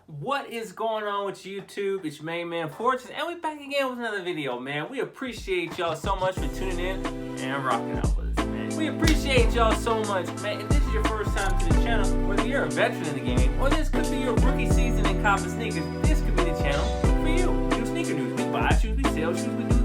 What is going on with YouTube? It's your main man Fortune, and we back again with another video, man. We appreciate y'all so much for tuning in and rocking out with us, man. We appreciate y'all so much, man. If this is your first time to the channel, whether you're a veteran in the game or this could be your rookie season in copping sneakers, this could be the channel for you. We do sneaker news, we buy shoes, we sell shoes, we do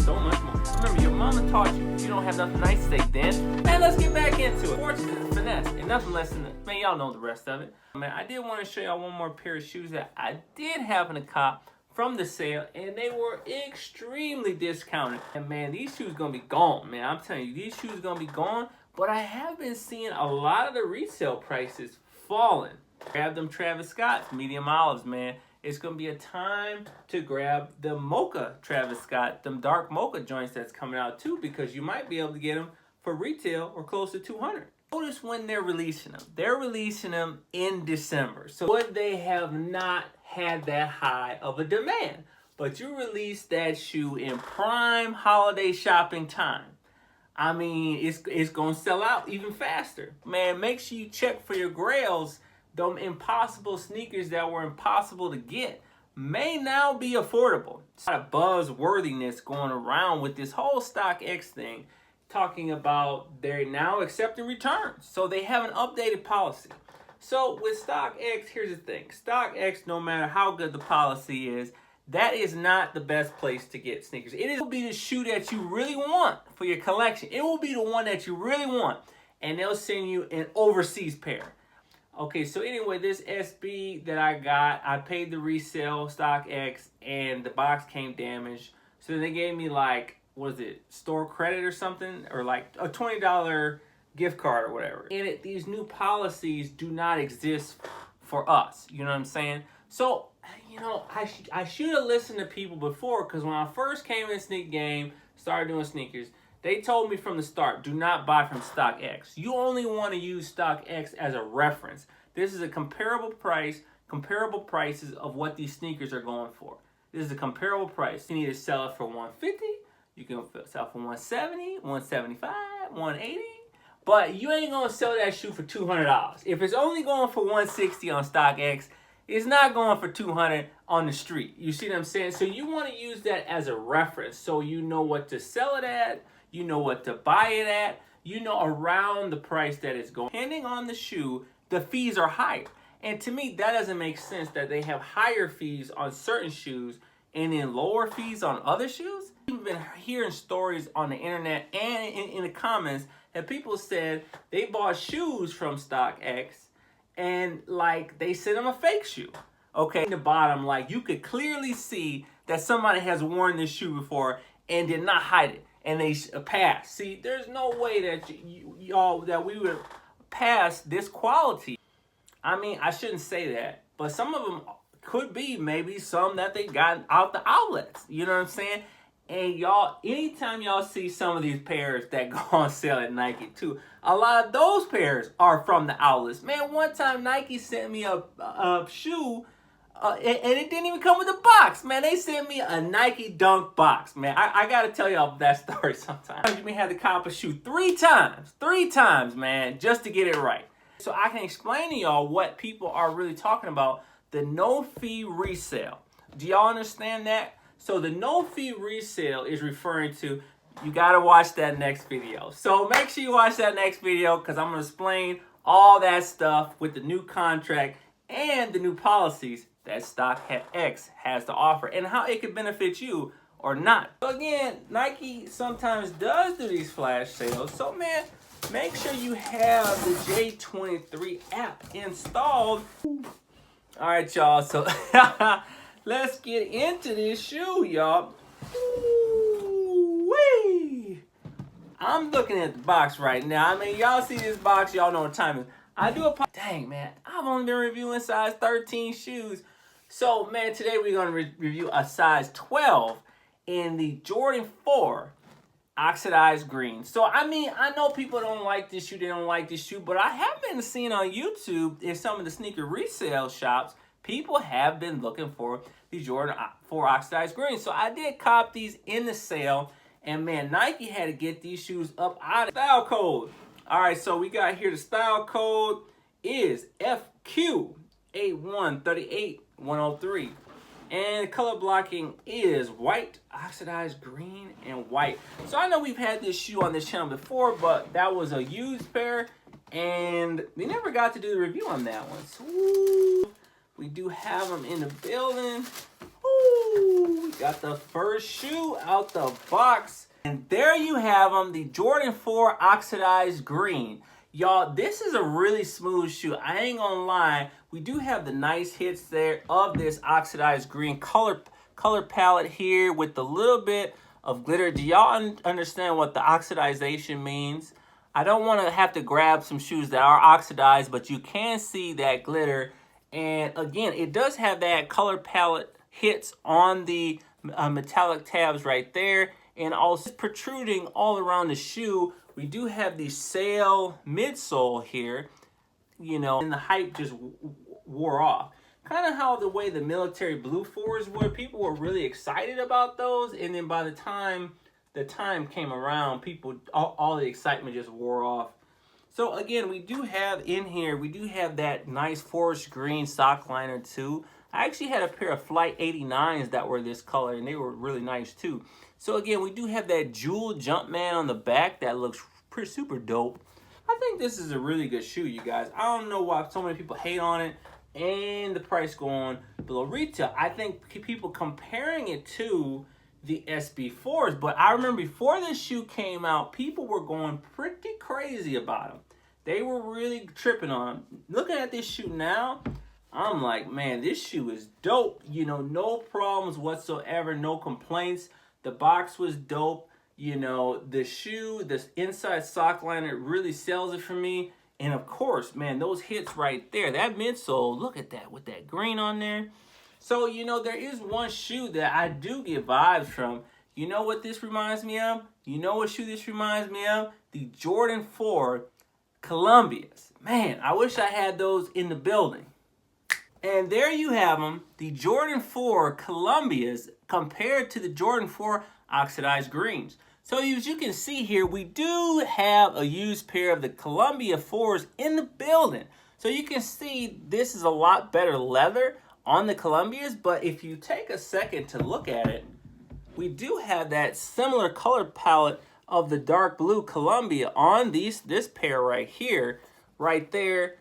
so much more. Remember, your mama taught you if you don't have nothing nice to say then. Man, let's get back into it. Fortune is a finesse, and nothing less than that. Man, y'all know the rest of it. Man, I did want to show y'all one more pair of shoes that I did happen to cop from the sale, and they were extremely discounted. And man, these shoes gonna be gone, man. I'm telling you, these shoes gonna be gone. But I have been seeing a lot of the resale prices falling. Grab them Travis Scott's medium olives, man. It's going to be a time to grab the mocha Travis Scott, them dark mocha joints that's coming out too, because you might be able to get them for retail or close to $200. Notice when they're releasing them. They're releasing them in December. So would they have not had that high of a demand? But you release that shoe in prime holiday shopping time. I mean, it's going to sell out even faster. Man, make sure you check for your grails. Them impossible sneakers that were impossible to get may now be affordable. It's a lot of buzzworthiness going around with this whole StockX thing, talking about they're now accepting returns. So they have an updated policy. So with StockX, here's the thing. StockX, no matter how good the policy is, that is not the best place to get sneakers. It will be the shoe that you really want for your collection. It will be the one that you really want. And they'll send you an overseas pair. Okay, so anyway, this SB that I got, I paid the resale StockX, and the box came damaged. So then they gave me like, what is it, store credit or something? Or like a $20 gift card or whatever. And these new policies do not exist for us. You know what I'm saying? So, you know, I should have listened to people before, because when I first came in the sneaker game, started doing sneakers, they told me from the start, do not buy from StockX. You only want to use StockX as a reference. This is a comparable prices of what these sneakers are going for. This is a comparable price. You need to sell it for $150. You can sell it for $170, $175, $180. But you ain't going to sell that shoe for $200. If it's only going for $160 on StockX, it's not going for $200 on the street. You see what I'm saying? So you want to use that as a reference, so you know what to sell it at. You know what to buy it at. You know around the price that it's going. Depending on the shoe, the fees are higher. And to me, that doesn't make sense that they have higher fees on certain shoes and then lower fees on other shoes. I've been hearing stories on the internet and in the comments that people said they bought shoes from StockX and like they sent them a fake shoe. Okay, in the bottom, like you could clearly see that somebody has worn this shoe before and did not hide it. And they pass. See, there's no way that y'all that we would pass this quality. I mean, I shouldn't say that, but some of them could be maybe some that they got out the outlets. You know what I'm saying? And y'all, anytime y'all see some of these pairs that go on sale at Nike too, a lot of those pairs are from the outlets. Man, one time Nike sent me a shoe. And it didn't even come with a box, man. They sent me a Nike Dunk box, man. I gotta tell y'all that story sometime. You may have to cop a shoe three times, man, just to get it right. So I can explain to y'all what people are really talking about, the no-fee resale. Do y'all understand that? So the no-fee resale is referring to, you gotta watch that next video. So make sure you watch that next video, because I'm gonna explain all that stuff with the new contract and the new policies that StockX has to offer and how it could benefit you or not. So again, Nike sometimes does do these flash sales. So man, make sure you have the J23 app installed. All right, y'all. So let's get into this shoe, y'all. Wee! I'm looking at the box right now. I mean, y'all see this box, y'all know what time it is. I do a dang, man, I've only been reviewing size 13 shoes. So, man, today we're going to review a size 12 in the Jordan 4 Oxidized Green. So, I mean, I know people don't like this shoe, they don't like this shoe, but I have been seeing on YouTube in some of the sneaker resale shops, people have been looking for the Jordan 4 Oxidized Green. So, I did cop these in the sale, and man, Nike had to get these shoes up out of style code. All right, so we got here the style code is FQ. 681-38-103. And color blocking is white, oxidized green, and white. So I know we've had this shoe on this channel before, but that was a used pair, and we never got to do the review on that one. So we do have them in the building. Ooh, we got the first shoe out the box. And there you have them, the Jordan 4 Oxidized Green. Y'all, this is a really smooth shoe. I ain't gonna lie. We do have the nice hits there of this oxidized green color palette here with a little bit of glitter. Do y'all understand what the oxidization means? I don't want to have to grab some shoes that are oxidized, but you can see that glitter. And again, it does have that color palette hits on the metallic tabs right there, and also protruding all around the shoe. We do have the sail midsole here, you know, and the hype just wore off. Kind of how the way the military blue 4s were. People were really excited about those, and then by the time came around, people, all the excitement just wore off. So again, we do have in here, we do have that nice forest green sock liner too. I actually had a pair of Flight 89s that were this color, and they were really nice too. So again, we do have that jewel Jumpman on the back that looks pretty super dope. I think this is a really good shoe, you guys. I don't know why so many people hate on it, and the price going below retail. I think people comparing it to the SB4s, but I remember before this shoe came out, people were going pretty crazy about them. They were really tripping on them. Looking at this shoe now, I'm like, man, this shoe is dope. You know, no problems whatsoever, no complaints. The box was dope. You know, the shoe, this inside sock liner really sells it for me. And of course, man, those hits right there, that midsole, look at that with that green on there. So, you know, there is one shoe that I do get vibes from. You know what this reminds me of? You know what shoe this reminds me of? The Jordan 4 Columbias. Man, I wish I had those in the building. And there you have them, the Jordan 4 Columbias compared to the Jordan 4 Oxidized Greens. So as you can see here, we do have a used pair of the Columbia 4s in the building. So you can see this is a lot better leather on the Columbias, but if you take a second to look at it, we do have that similar color palette of the dark blue Columbia on this pair right here, right there,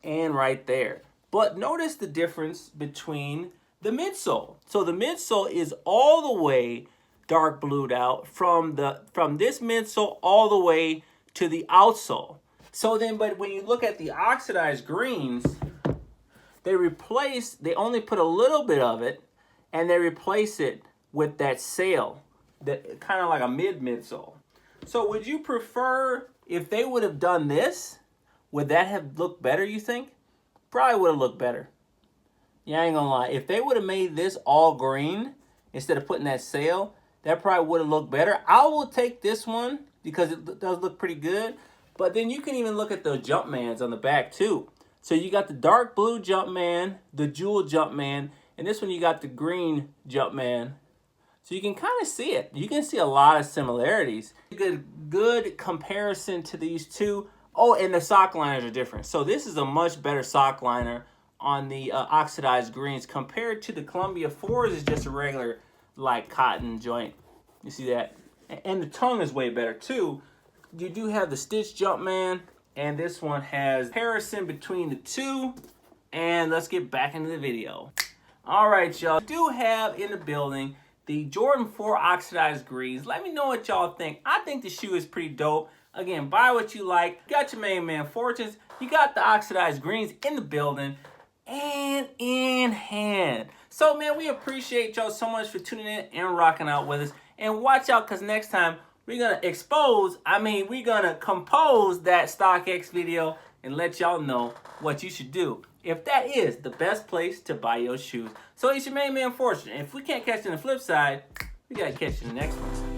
and right there. But notice the difference between the midsole. So the midsole is all the way dark blued out from this midsole all the way to the outsole. So then, but when you look at the oxidized greens, they only put a little bit of it, and they replace it with that sail, that kind of like a midsole. So would you prefer, if they would have done this, would that have looked better, you think? Probably would have looked better. Yeah, I ain't gonna lie. If they would have made this all green instead of putting that sail, that probably would have looked better. I will take this one because it does look pretty good. But then you can even look at the Jumpmans on the back too. So you got the dark blue Jumpman, the jewel Jumpman, and this one you got the green Jumpman. So you can kind of see it. You can see a lot of similarities. Good comparison to these two. Oh, and the sock liners are different. So this is a much better sock liner on the oxidized greens compared to the Columbia 4s is just a regular like cotton joint. You see that? And the tongue is way better too. You do have the stitch Jumpman, and this one has comparison between the two. And let's get back into the video. All right, y'all. We do have in the building the Jordan 4 Oxidized Greens. Let me know what y'all think. I think the shoe is pretty dope. Again, buy what you like. You got your main man Fortunes. You got the Oxidized Greens in the building and in hand. So, man, we appreciate y'all so much for tuning in and rocking out with us. And watch out, because next time we're going to we're going to compose that StockX video and let y'all know what you should do if that is the best place to buy your shoes. So it's your main man Fortune. If we can't catch you on the flip side, we got to catch you in the next one.